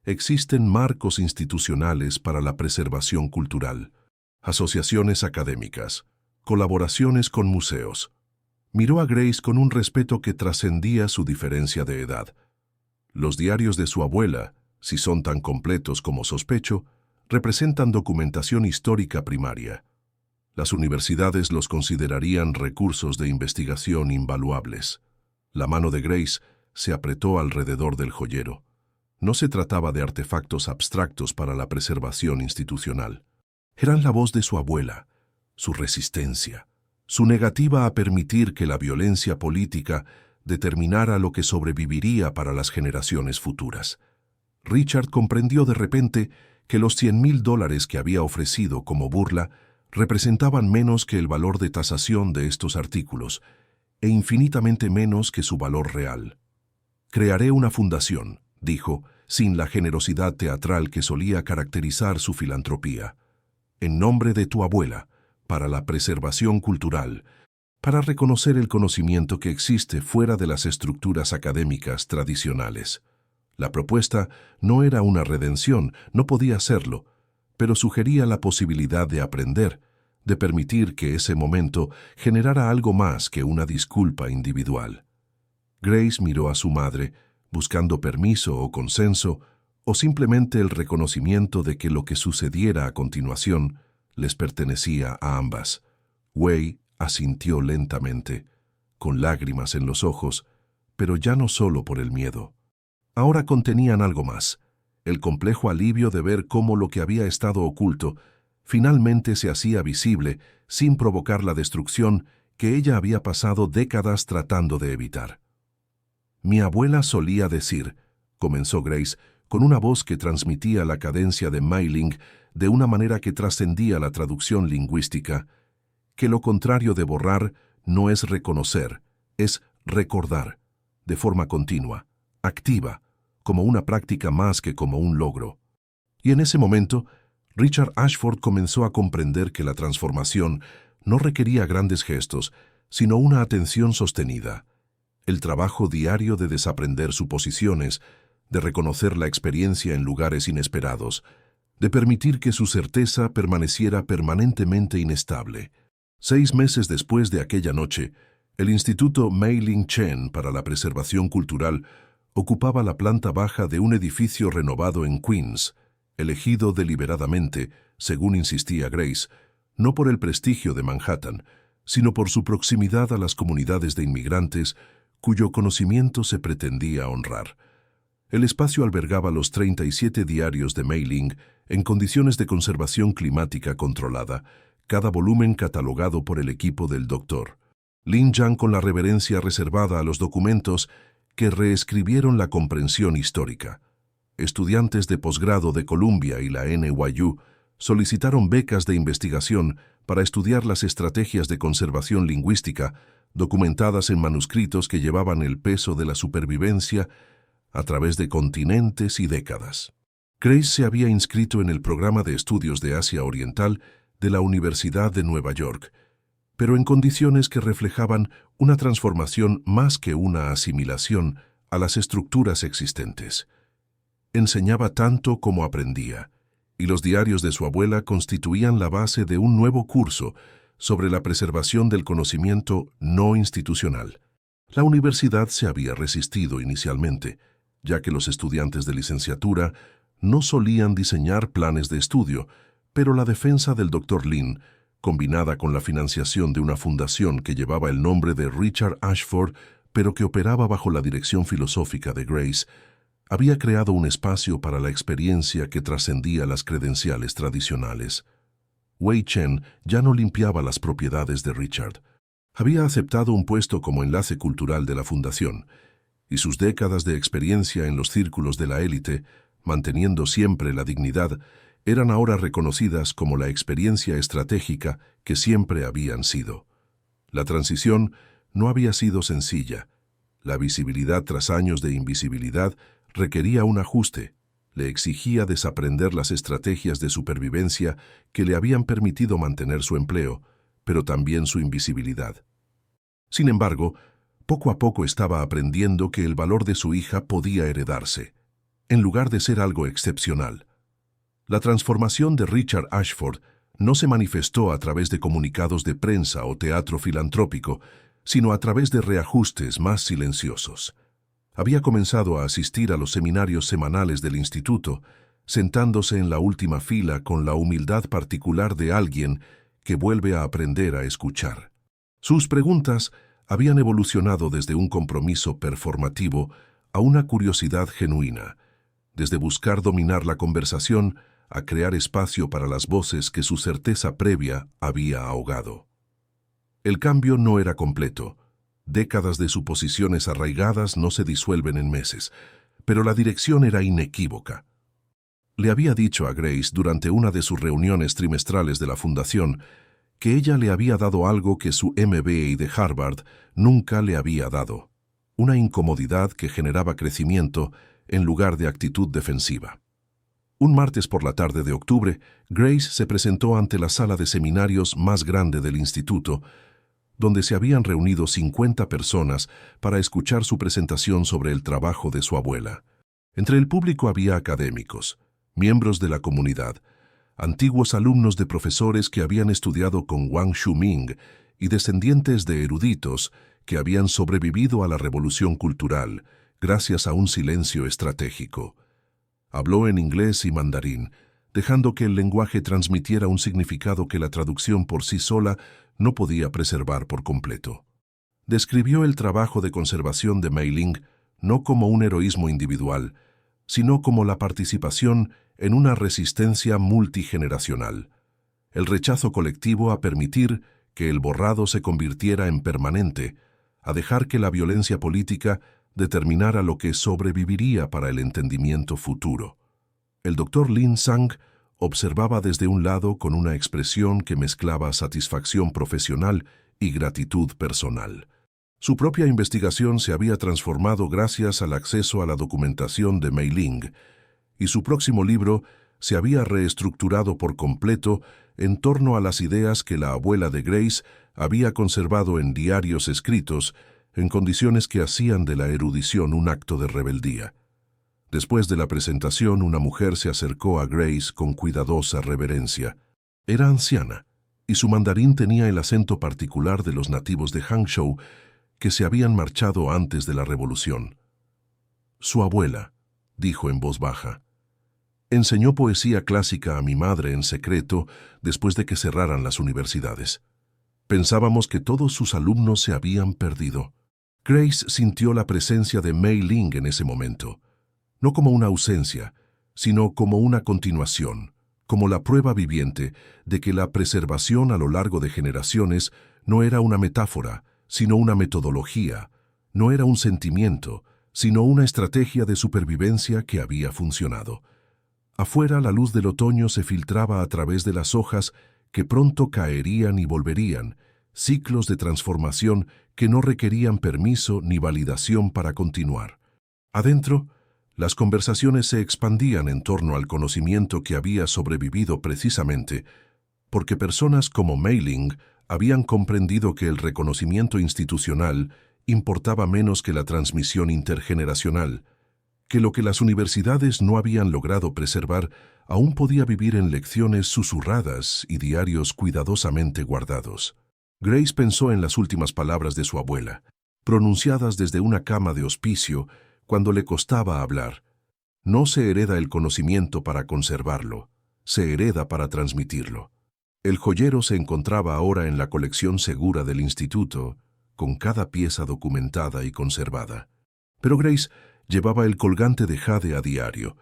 Existen marcos institucionales para la preservación cultural, asociaciones académicas, colaboraciones con museos. Miró a Grace con un respeto que trascendía su diferencia de edad. Los diarios de su abuela, si son tan completos como sospecho, representan documentación histórica primaria. Las universidades los considerarían recursos de investigación invaluables. La mano de Grace se apretó alrededor del joyero. No se trataba de artefactos abstractos para la preservación institucional. Eran la voz de su abuela, su resistencia, su negativa a permitir que la violencia política determinara lo que sobreviviría para las generaciones futuras. Richard comprendió de repente que los $100,000 que había ofrecido como burla representaban menos que el valor de tasación de estos artículos e infinitamente menos que su valor real. «Crearé una fundación», dijo, sin la generosidad teatral que solía caracterizar su filantropía, «en nombre de tu abuela, para la preservación cultural, para reconocer el conocimiento que existe fuera de las estructuras académicas tradicionales». La propuesta no era una redención, no podía serlo, pero sugería la posibilidad de aprender, de permitir que ese momento generara algo más que una disculpa individual. Grace miró a su madre, buscando permiso o consenso, o simplemente el reconocimiento de que lo que sucediera a continuación les pertenecía a ambas. Wei asintió lentamente, con lágrimas en los ojos, pero ya no solo por el miedo. Ahora contenían algo más, el complejo alivio de ver cómo lo que había estado oculto finalmente se hacía visible sin provocar la destrucción que ella había pasado décadas tratando de evitar. Mi abuela solía decir, comenzó Grace, con una voz que transmitía la cadencia de Meiling de una manera que trascendía la traducción lingüística, que lo contrario de borrar no es reconocer, es recordar, de forma continua, activa, como una práctica más que como un logro. Y en ese momento, Richard Ashford comenzó a comprender que la transformación no requería grandes gestos, sino una atención sostenida, el trabajo diario de desaprender suposiciones, de reconocer la experiencia en lugares inesperados, de permitir que su certeza permaneciera permanentemente inestable. 6 meses después de aquella noche, el Instituto Mei-Ling Chen para la Preservación Cultural ocupaba la planta baja de un edificio renovado en Queens, elegido deliberadamente, según insistía Grace, no por el prestigio de Manhattan, sino por su proximidad a las comunidades de inmigrantes cuyo conocimiento se pretendía honrar. El espacio albergaba los 37 diarios de Mei-Ling en condiciones de conservación climática controlada, cada volumen catalogado por el equipo del Dr. Lin Yang con la reverencia reservada a los documentos que reescribieron la comprensión histórica. Estudiantes de posgrado de Columbia y la NYU solicitaron becas de investigación para estudiar las estrategias de conservación lingüística documentadas en manuscritos que llevaban el peso de la supervivencia a través de continentes y décadas. Grace se había inscrito en el programa de estudios de Asia Oriental de la Universidad de Nueva York, pero en condiciones que reflejaban una transformación más que una asimilación a las estructuras existentes. Enseñaba tanto como aprendía, y los diarios de su abuela constituían la base de un nuevo curso sobre la preservación del conocimiento no institucional. La universidad se había resistido inicialmente, ya que los estudiantes de licenciatura no solían diseñar planes de estudio, pero la defensa del Dr. Lin, combinada con la financiación de una fundación que llevaba el nombre de Richard Ashford, pero que operaba bajo la dirección filosófica de Grace, había creado un espacio para la experiencia que trascendía las credenciales tradicionales. Wei Chen ya no limpiaba las propiedades de Richard. Había aceptado un puesto como enlace cultural de la fundación, y sus décadas de experiencia en los círculos de la élite, manteniendo siempre la dignidad, eran ahora reconocidas como la experiencia estratégica que siempre habían sido. La transición no había sido sencilla. La visibilidad tras años de invisibilidad requería un ajuste, le exigía desaprender las estrategias de supervivencia que le habían permitido mantener su empleo, pero también su invisibilidad. Sin embargo, poco a poco estaba aprendiendo que el valor de su hija podía heredarse, en lugar de ser algo excepcional. La transformación de Richard Ashford no se manifestó a través de comunicados de prensa o teatro filantrópico, sino a través de reajustes más silenciosos. Había comenzado a asistir a los seminarios semanales del instituto, sentándose en la última fila con la humildad particular de alguien que vuelve a aprender a escuchar. Sus preguntas habían evolucionado desde un compromiso performativo a una curiosidad genuina, desde buscar dominar la conversación a crear espacio para las voces que su certeza previa había ahogado. El cambio no era completo. Décadas de suposiciones arraigadas no se disuelven en meses, pero la dirección era inequívoca. Le había dicho a Grace durante una de sus reuniones trimestrales de la fundación que ella le había dado algo que su MBA de Harvard nunca le había dado, una incomodidad que generaba crecimiento en lugar de actitud defensiva. Un martes por la tarde de octubre, Grace se presentó ante la sala de seminarios más grande del instituto, donde se habían reunido 50 personas para escuchar su presentación sobre el trabajo de su abuela. Entre el público había académicos, miembros de la comunidad, antiguos alumnos de profesores que habían estudiado con Wang Shuming y descendientes de eruditos que habían sobrevivido a la revolución cultural gracias a un silencio estratégico. Habló en inglés y mandarín, dejando que el lenguaje transmitiera un significado que la traducción por sí sola no podía preservar por completo. Describió el trabajo de conservación de Mei Ling no como un heroísmo individual, sino como la participación en una resistencia multigeneracional, el rechazo colectivo a permitir que el borrado se convirtiera en permanente, a dejar que la violencia política determinara lo que sobreviviría para el entendimiento futuro. El doctor Lin Sang observaba desde un lado con una expresión que mezclaba satisfacción profesional y gratitud personal. Su propia investigación se había transformado gracias al acceso a la documentación de Mei Ling, y su próximo libro se había reestructurado por completo en torno a las ideas que la abuela de Grace había conservado en diarios escritos en condiciones que hacían de la erudición un acto de rebeldía. Después de la presentación, una mujer se acercó a Grace con cuidadosa reverencia. Era anciana, y su mandarín tenía el acento particular de los nativos de Hangzhou que se habían marchado antes de la revolución. Su abuela, dijo en voz baja, enseñó poesía clásica a mi madre en secreto después de que cerraran las universidades. Pensábamos que todos sus alumnos se habían perdido. Grace sintió la presencia de Mei Ling en ese momento, no como una ausencia, sino como una continuación, como la prueba viviente de que la preservación a lo largo de generaciones no era una metáfora, sino una metodología, no era un sentimiento, sino una estrategia de supervivencia que había funcionado. Afuera, la luz del otoño se filtraba a través de las hojas que pronto caerían y volverían, ciclos de transformación que no requerían permiso ni validación para continuar. Adentro, las conversaciones se expandían en torno al conocimiento que había sobrevivido precisamente porque personas como Mei Ling habían comprendido que el reconocimiento institucional importaba menos que la transmisión intergeneracional, que lo que las universidades no habían logrado preservar aún podía vivir en lecciones susurradas y diarios cuidadosamente guardados. Grace pensó en las últimas palabras de su abuela, pronunciadas desde una cama de hospicio cuando le costaba hablar. No se hereda el conocimiento para conservarlo, se hereda para transmitirlo. El joyero se encontraba ahora en la colección segura del instituto, con cada pieza documentada y conservada. Pero Grace llevaba el colgante de jade a diario,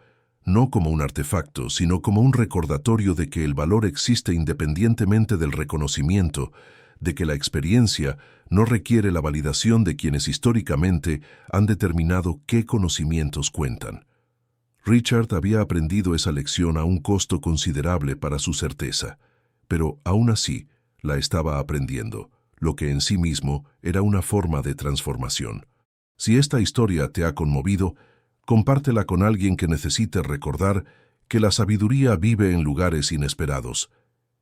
no como un artefacto, sino como un recordatorio de que el valor existe independientemente del reconocimiento, de que la experiencia no requiere la validación de quienes históricamente han determinado qué conocimientos cuentan. Richard había aprendido esa lección a un costo considerable para su certeza, pero aún así la estaba aprendiendo, lo que en sí mismo era una forma de transformación. Si esta historia te ha conmovido, compártela con alguien que necesite recordar que la sabiduría vive en lugares inesperados,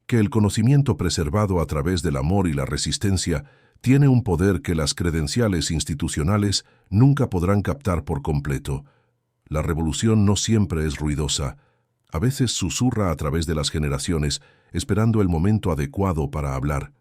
que el conocimiento preservado a través del amor y la resistencia tiene un poder que las credenciales institucionales nunca podrán captar por completo. La revolución no siempre es ruidosa, a veces susurra a través de las generaciones, esperando el momento adecuado para hablar.